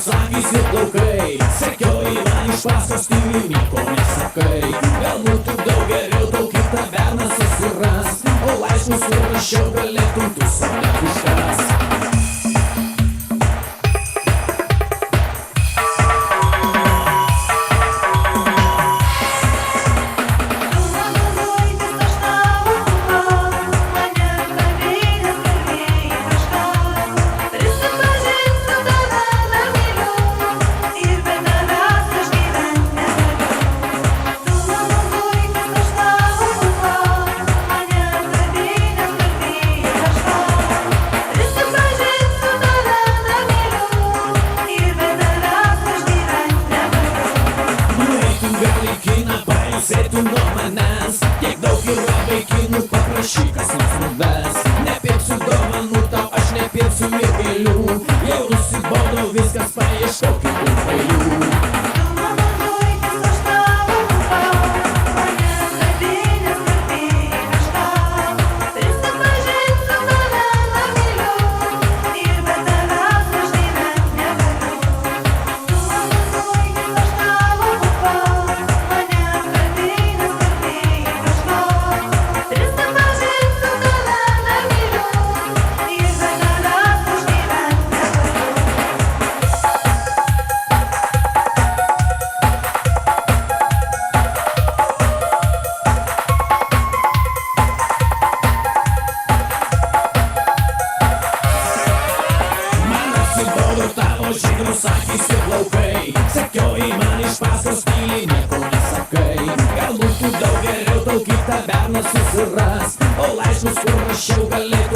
sakysi plaukai, sekioji man iš paskos, tyliai nieko nesakai. Galbūt tu daug geriau tau kitą berną susiras, o laiškus surašiau galėtum tu save užkas. Sėtų nuo manęs, tiek daug yra vaikinų, paprašyk kas nors nuves. Nepirksiu dovanų tau, aš nepirksiu ir gėlių, jau nusibodau viskas, paieškok kitų kvailių. Tavo žydrus sakysi plaukai, sekioji man iš paskos, tyliai nieko nesakai. Galbūt tu daug geriau tau kitą berną susiras, o laiškus kur rašiau galėtum